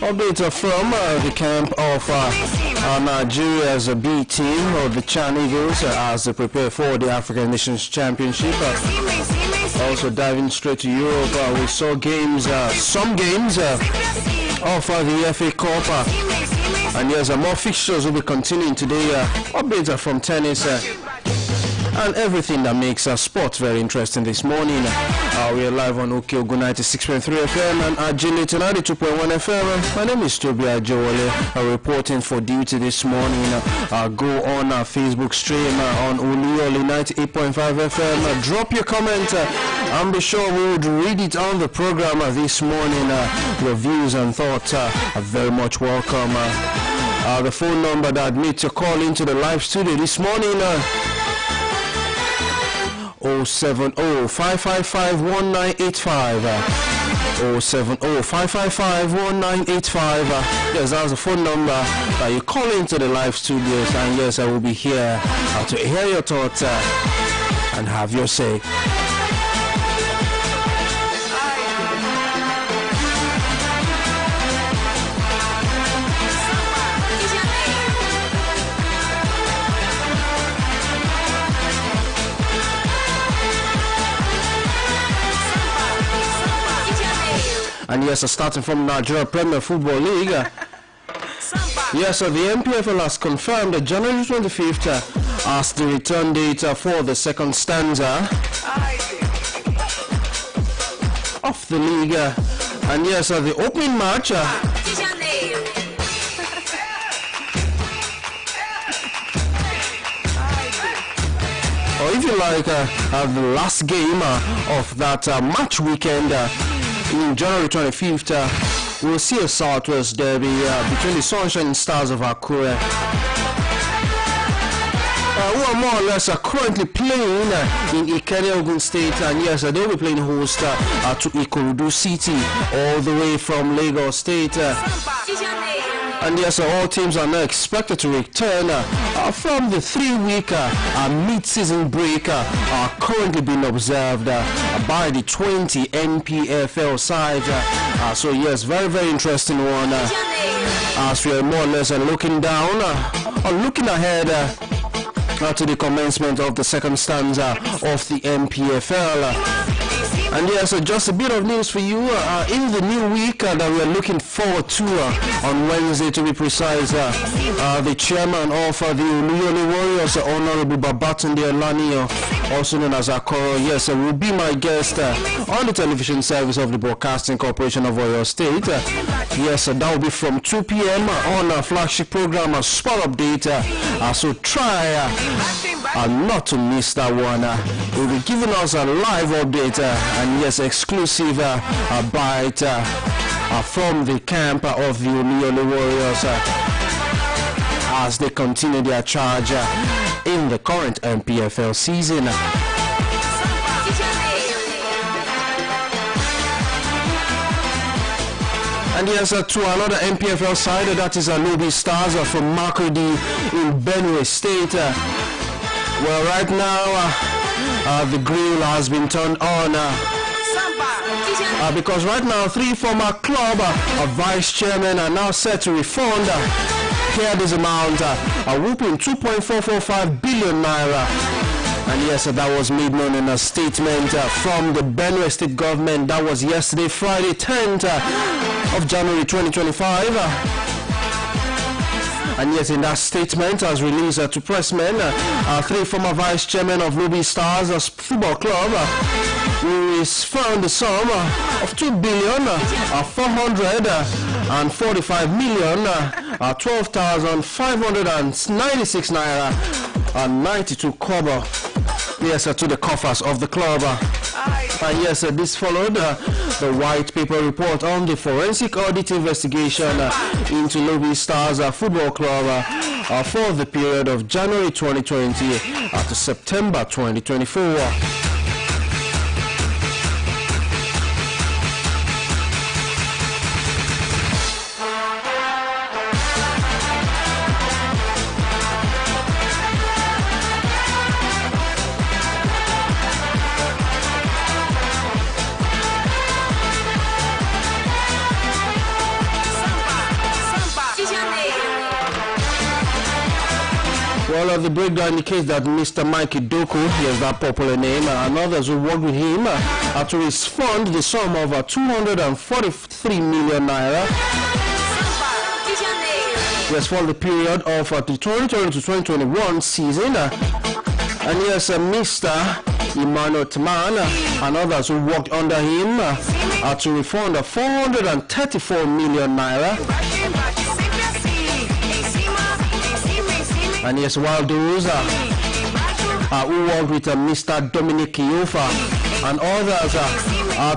Update from the camp of Nigeria's B team of the Chan Eagles as they prepare for the African Nations Championship. Also diving straight to Europe, we saw games, some games of the FA Cup. And yes, more fixtures will be continuing today. Updates from tennis and everything that makes sports very interesting this morning. We are live on Oluyole 96.3 FM and Agility 92.1 FM. My name is Toby Oluyole, reporting for duty this morning. Go on our Facebook stream on Oluyole 98.5 FM. Drop your comment and be sure we would read it on the program this morning. Your views and thoughts are very much welcome. The phone number that needs to call into the live studio this morning 070-555-1985 070-555-1985. Yes, that's the phone number that you call into the live studios, and yes, I will be here to hear your thoughts and have your say. And yes, starting from Nigeria Premier Football League. Yes, the MPFL has confirmed that January 25th as the return date for the second stanza of the league. And yes, the opening match. Or if you like, the last game of that match weekend. In January 25th, we'll see a Southwest derby between the Sunshine and Stars of Akure, who are more or less currently playing in Ikere, Ogun State, and yes, they'll be playing host to Ikorodu City, all the way from Lagos State. And yes, all teams are now expected to return from the 3-week mid-season break currently being observed by the 20 NPFL sides. So yes, very, very interesting one. As we are more or less looking down or looking ahead to the commencement of the second stanza of the MPFL. And yes, just a bit of news for you in the new week that we are looking forward to on Wednesday, to be precise. The chairman of the Oluyole Warriors, Honorable Babatunde Olaniyan, also known as Akoro, yes, will be my guest on the television service of the Broadcasting Corporation of Oyo State. Yes, that will be from 2 p.m. on a flagship program, a Sport Update. So try not to miss that one. We'll be giving us a live update and yes, exclusive bite from the camp of the Oluyole Warriors as they continue their charge in the current MPFL season. And yes, to another MPFL side, that is Alobi Stars from Makurdi in Benue State. Well, right now, the grill has been turned on because right now 3 former club vice chairmen are now set to refund here this amount, a whooping 2.445 billion naira. And yes, that was made known in a statement from the Benue State government. That was yesterday, Friday, 10th of January 2025. And yet in that statement as released to pressmen, 3 former vice chairmen of Lobi Stars Football Club will refund the sum of 2,445,012,596 naira and 92 kobo. Yes, to the coffers of the club. And yes, this followed the white paper report on the forensic audit investigation into Lobi Stars Football Club for the period of January 2020 to September 2024. Well, the breakdown indicates that Mr. Mike Idoku, yes, that popular name, and others who worked with him to refund the sum of 243 million naira. Yes, for the period of the 2020 to 2021 season. And yes, Mr. Emmanuel Tman and others who worked under him to refund 434 million naira. And yes, while those who worked with Mr. Dominic Kiofa and others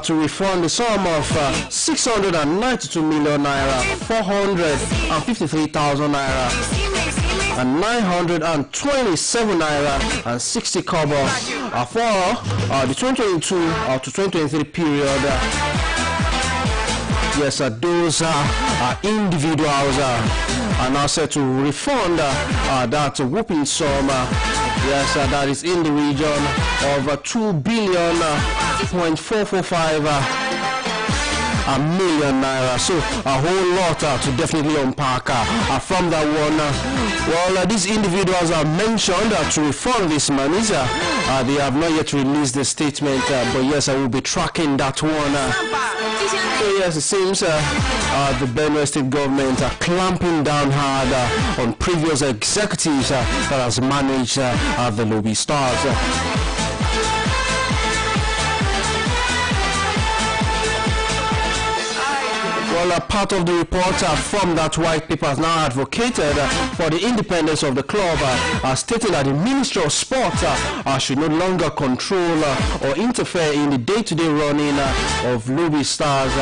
to refund the sum of 692 million naira, 453,000 naira, and 927 naira and 60 kobo for the 2022 to 2023 period. Yes, those individuals are now set to refund that whooping sum. Yes, that is in the region of 2.445 million naira. So a whole lot to definitely unpack from that one. Well, these individuals are mentioned to refund this money. They have not yet released the statement, but yes, I will be tracking that one. So yes, it seems the Benue State government are clamping down hard on previous executives that has managed the Lobby Stars. Well, part of the report from that white paper has now advocated for the independence of the club, stating that the Ministry of Sport should no longer control or interfere in the day-to-day running of Lobby Stars.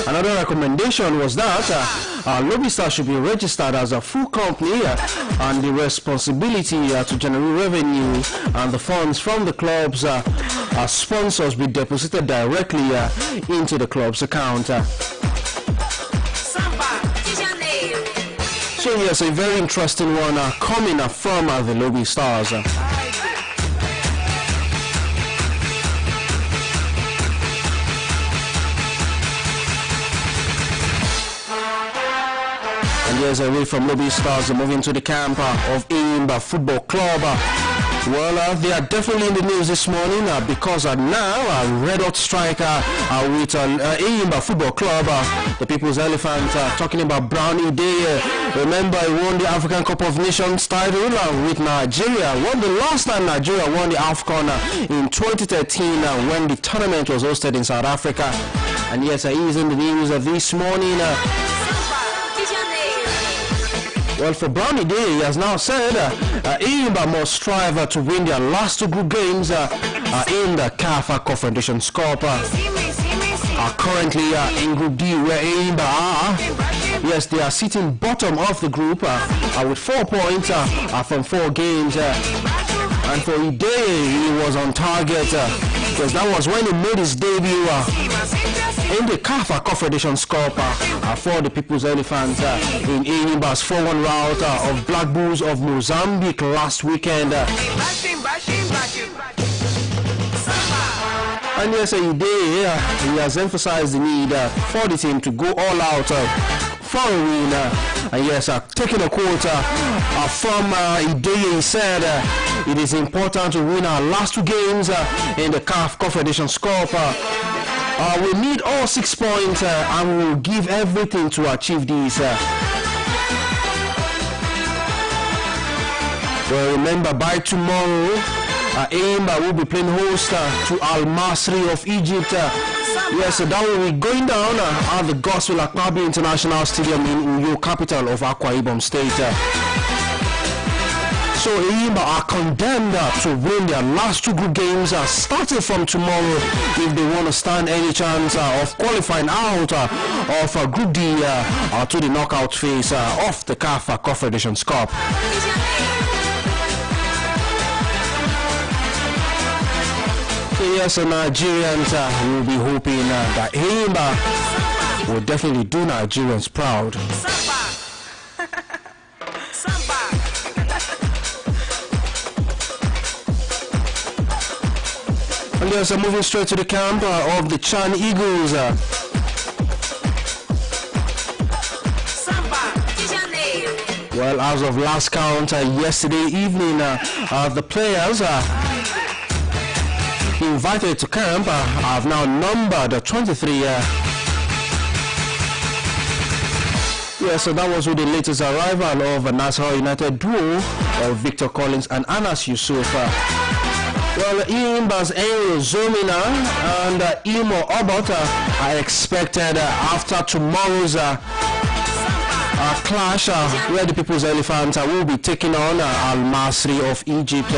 Another recommendation was that Lobby Stars should be registered as a full company and the responsibility to generate revenue and the funds from the club's sponsors be deposited directly into the club's account. So yes, a very interesting one coming from the Lobby Stars. Years away from Lobby Stars, moving to the camp of Eyimba Football Club. Well, they are definitely in the news this morning because now red hot striker with Eyimba Football Club, the People's Elephant, talking about Brownie Day. Remember, he won the African Cup of Nations title with Nigeria. The last time Nigeria won the AFCON in 2013 when the tournament was hosted in South Africa. And yes, he is in the news this morning. Well, for Brownie Day, he has now said Eyimba must strive to win their last two group games in the CAF Confederations Cup. Currently in Group D, where Eyimba are, yes, they are sitting bottom of the group with 4 points from 4 games. And for Ide, he was on target because that was when he made his debut in the CAF Confederations Cup for the People's Elephants in Eyimba's 4-1 rout of Black Bulls of Mozambique last weekend. And yes, Ide, he has emphasized the need for the team to go all out for a win. And yes, taking a quote from Ide, he said, it is important to win our last 2 games in the CAF Confederations Cup. We need all 6 points and we will give everything to achieve this. Well, remember, by tomorrow, Eyimba will be playing host to Al Masry of Egypt. Yes, that will be going down at the Gospel Akpabi International Stadium in Uyo, capital of Akwa Ibom State. So Eyimba are condemned to win their last 2 group games starting from tomorrow if they want to stand any chance of qualifying out of Group D to the knockout phase of the CAF Confederations Cup. So yes, Nigerians will be hoping that Eyimba will definitely do Nigerians proud. And yes, moving straight to the camp of the Chan Eagles. Well, as of last count yesterday evening, the players invited to camp have now numbered 23. So that was with the latest arrival of Nasarawa United duo of Victor Collins and Anas Yusuf. Well, Imbas Enyo Zomina and Imo Obota are expected after tomorrow's clash where the People's Elephant will be taking on Al Masri of Egypt.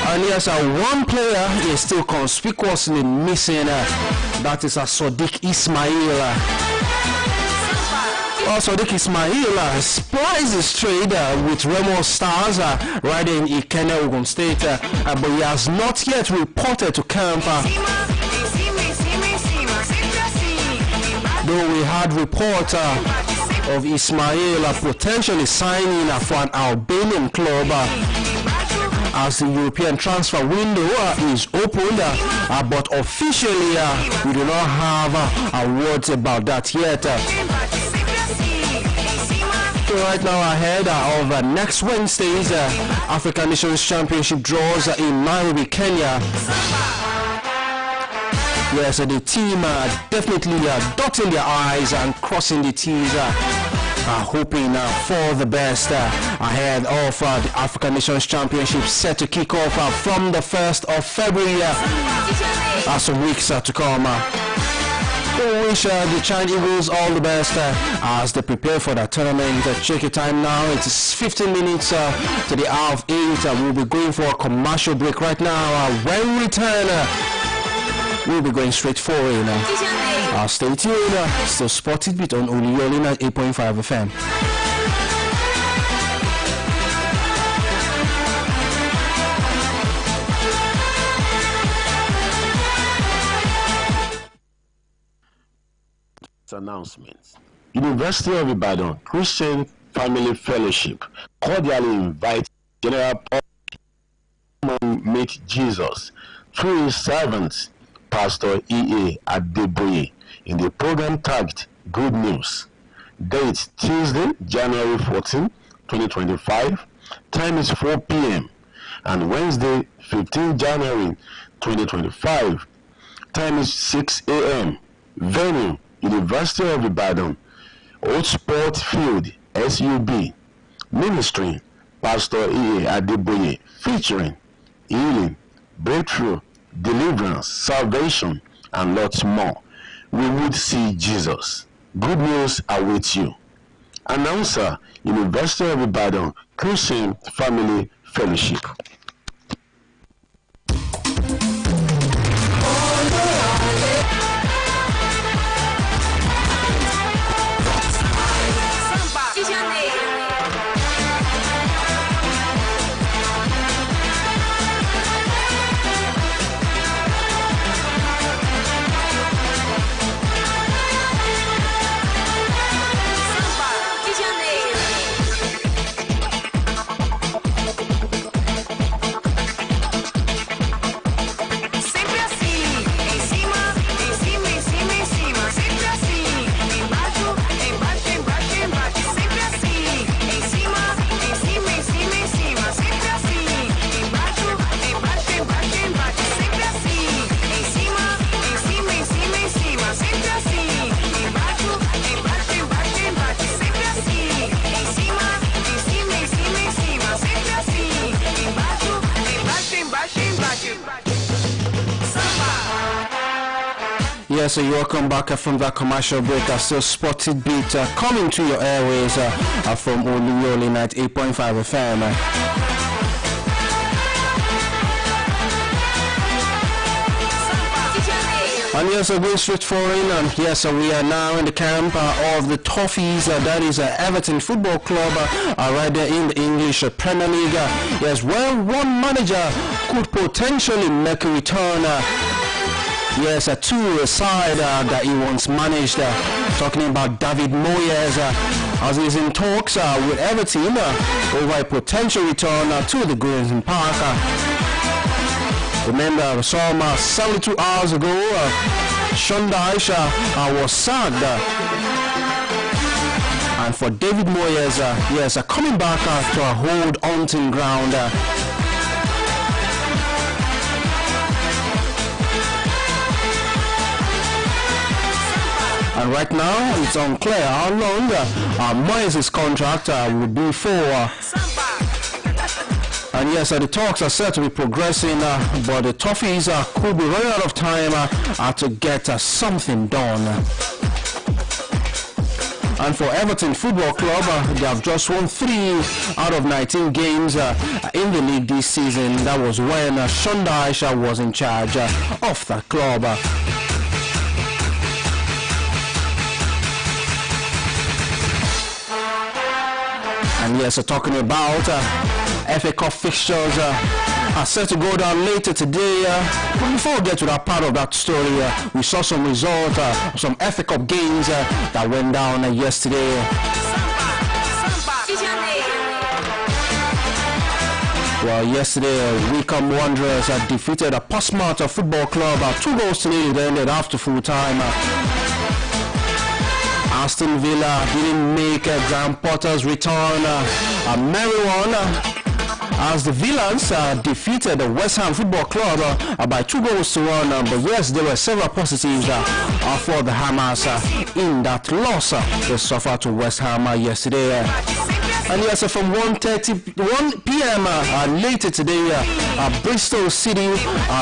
And yes, one player is still conspicuously missing. That is Sadiq Ismail. Sadiq Ismail splies his trade with Remo Stars right in Ikene, Ogun State, but he has not yet reported to camp. Though we had report of Ismail potentially signing for an Albanian club as the European transfer window is opened, but officially we do not have words about that yet. Right now ahead of next Wednesday's African Nations Championship draws in Nairobi, Kenya. Yes, the team definitely dotting their I's and crossing the T's, hoping for the best ahead of the African Nations Championship set to kick off from the 1st of February, some weeks to come. We wish the China Eagles all the best as they prepare for the tournament. Check your time now. It is 15 minutes to the hour of 8. We'll be going for a commercial break right now. When we return, we'll be going straight forward. Stay tuned. Still Spotted Beat on Oluyole at 8.5 FM. Announcements. University of Ibadan Christian Family Fellowship cordially invites general public to meet Jesus through his servant Pastor E.A. Adeboye in the program tagged Good News. Date Tuesday, January 14, 2025. Time is 4 p.m. and Wednesday, 15 January 2025. Time is 6 a.m. Venue University of Ibadan, Old Sport Field, SUB. Ministry, Pastor E. Adeboye, featuring healing, breakthrough, deliverance, salvation, and lots more. We would see Jesus. Good news awaits you. Announcer, University of Ibadan Christian Family Fellowship. Yes, so welcome back from that commercial break. Still Spotted Beat coming to your airways from Oluyole at 8.5 FM. And yes, going straight forward, and yes, we are now in the camp of the Toffees. That is Everton Football Club, right there in the English Premier League. Yes, well, one manager could potentially make a return. Yes, to a side that he once managed. Talking about David Moyes, as he's in talks with Everton over a potential return to the Green Park. Remember, some 72 hours ago, Shonda Aisha was sacked. And for David Moyes, yes, coming back to a hold hunting ground. And right now, it's unclear how long Moyes' contract will be for. And yes, the talks are set to be progressing, but the Toffees could be running out of time to get something done. And for Everton Football Club, they have just won 3 out of 19 games in the league this season. That was when Sean Dyche was in charge of the club. And yes, talking about FA Cup fixtures are set to go down later today. But before we get to that part of that story, we saw some results, some FA Cup games that went down yesterday. Well, yesterday, Wycombe Wanderers defeated a Portsmouth Football Club 2-0. It ended after full time. Aston Villa didn't make Graham Potter's return. A merry one as the Villains defeated the West Ham Football Club by 2-1. But yes, there were several positives for the Hammers in that loss they suffered to West Ham yesterday. And yes, from 1 p.m. Later today, Bristol City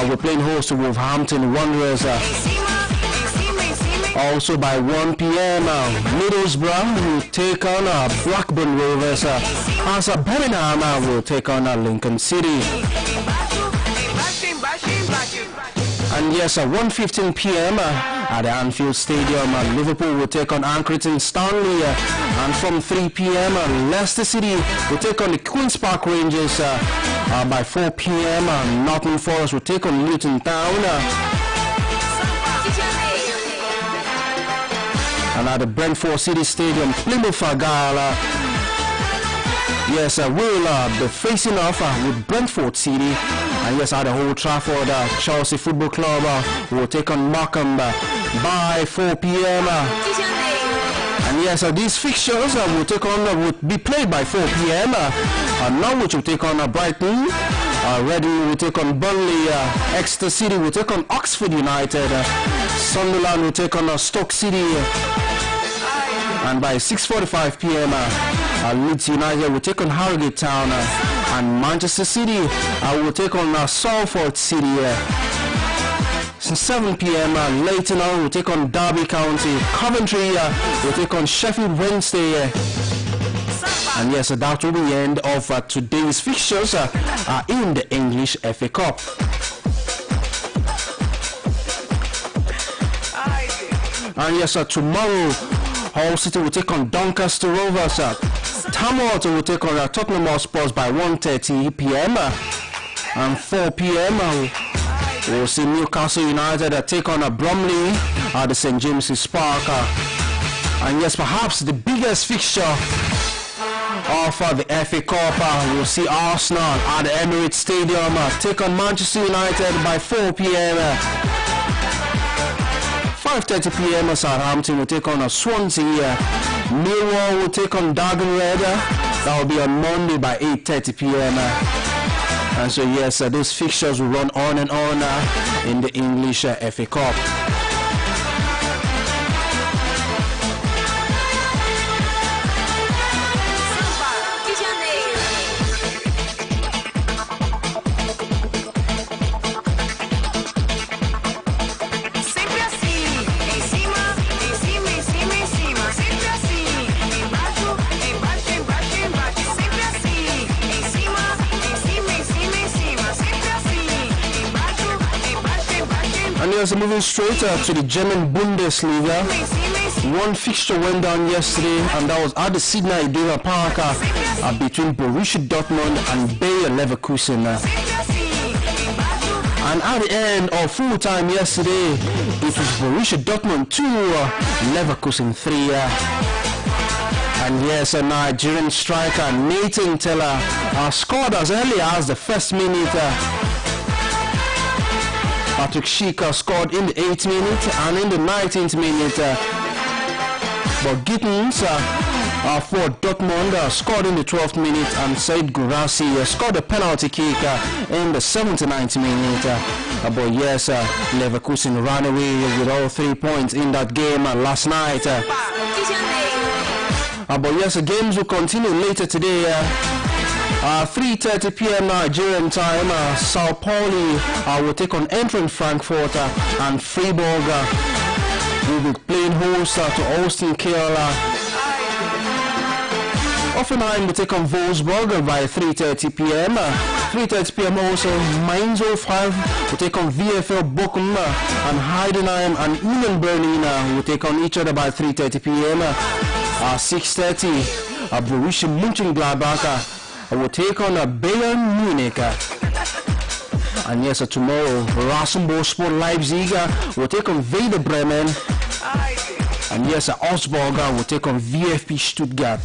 were playing host to Wolverhampton Wanderers. Also by 1 p.m. Middlesbrough will take on Blackburn Rovers as Birmingham will take on Lincoln City. And yes, at 1:15 p.m. At the Anfield Stadium, Liverpool will take on Accrington Stanley. And from 3 p.m. Leicester City will take on the Queen's Park Rangers. By 4 p.m. Nottingham Forest will take on Luton Town. And at the Brentford City Stadium, Plymouth Argyle, yes, will be facing off with Brentford City. And yes, at the Old Trafford, Chelsea Football Club will take on Markham by 4 p.m. And yes, these fixtures will be played by 4 p.m. Norwich will take on Brighton. Reading will take on Burnley. Exeter City will take on Oxford United. Sunderland will take on Stoke City. And by 6:45 p.m. Leeds United will take on Harrogate Town. And Manchester City will take on Salford City. So 7 p.m. Leighton will take on Derby County. Coventry will take on Sheffield Wednesday. And yes, that will be the end of today's fixtures in the English FA Cup. And yes, tomorrow, Hull City will take on Doncaster Rovers. Tamworth will take on Tottenham Hotspur by 1:30 p.m. And 4 p.m. we'll see Newcastle United take on Bromley at the St. James's Park. And yes, perhaps the biggest fixture of the FA Cup, we'll see Arsenal at the Emirates Stadium take on Manchester United by 4 p.m. 5:30 p.m. Southampton will take on Swansea. Millwall will take on Dagenham. That will be on Monday by 8:30 p.m. And so yes, those fixtures will run on and on in the English FA Cup. Moving straight to the German Bundesliga. One fixture went down yesterday, and that was at the Sydney Iduna Park between Borussia Dortmund and Bayer Leverkusen. And at the end of full time yesterday, it was Borussia Dortmund 2, Leverkusen 3. And yes, a Nigerian striker Nathan Teller scored as early as the first minute. Patrick Schick scored in the 8th minute and in the 19th minute. But Gittins for Dortmund, scored in the 12th minute, and Said Gourassi scored a penalty kick in the 79th minute. But yes, Leverkusen ran away with all 3 points in that game last night. But yes, the games will continue later today. 3:30 p.m. Nigerian time, Sao Paulo will take on Eintracht Frankfurt, and Freiburg will be playing host to Austin Kiel. Hoffenheim will take on Wolfsburg by 3:30 p.m. 3:30 p.m. also, Mainz 05 will take on VfL Bochum, and Heidenheim and Union Berlin will take on each other by 3:30 p.m. 6:30, Borussia Mönchengladbach will take on Bayern Munich. And yes, tomorrow, Rasenballsport Leipzig will take on Werder Bremen. And yes, Augsburg will take on VfB Stuttgart.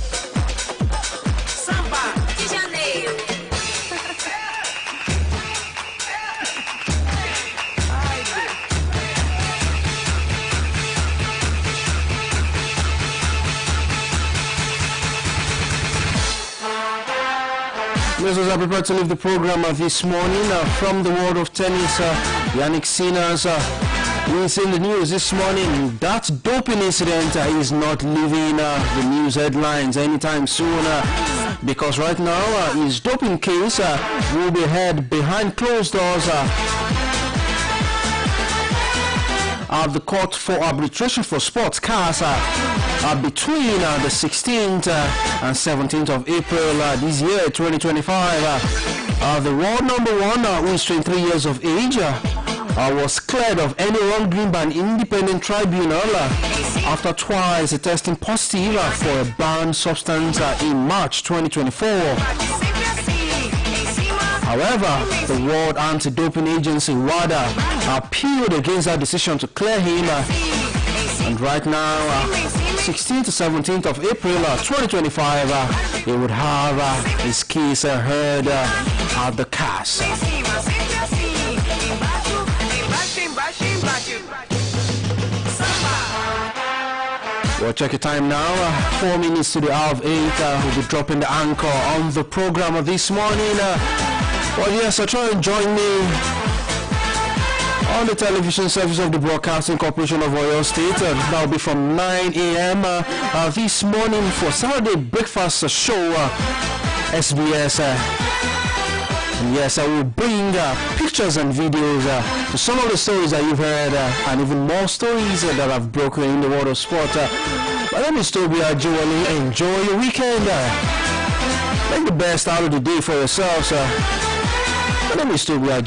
Yes, as I prepare to leave the program this morning, from the world of tennis, Yannick Sinner's is in the news this morning. That doping incident is not leaving the news headlines anytime soon, because right now his doping case will be heard behind closed doors at the Court for Arbitration for Sports CAS between the 16th and 17th of April this year, 2025. The world number one, who is 23 years of age, was cleared of any wrongdoing by an independent tribunal after twice testing positive for a banned substance in March 2024. However, the World Anti-Doping Agency, WADA, appealed against that decision to clear him, and right now, 16th to 17th of April 2025, he would have his case heard at the CAS. Well, check your time now, 4 minutes to the hour of 8. We'll be dropping the anchor on the program this morning. Well, yes, so try and join me on the television service of the Broadcasting Corporation of Oyo State. That will be from 9 a.m. This morning for Saturday breakfast show, SBS. And yes, I will bring pictures and videos to some of the stories that you've heard, and even more stories that have broken in the world of sport. My name is Toby Ajewale. Enjoy your weekend. Make the best out of the day for yourselves. My name is Toby Ajewale.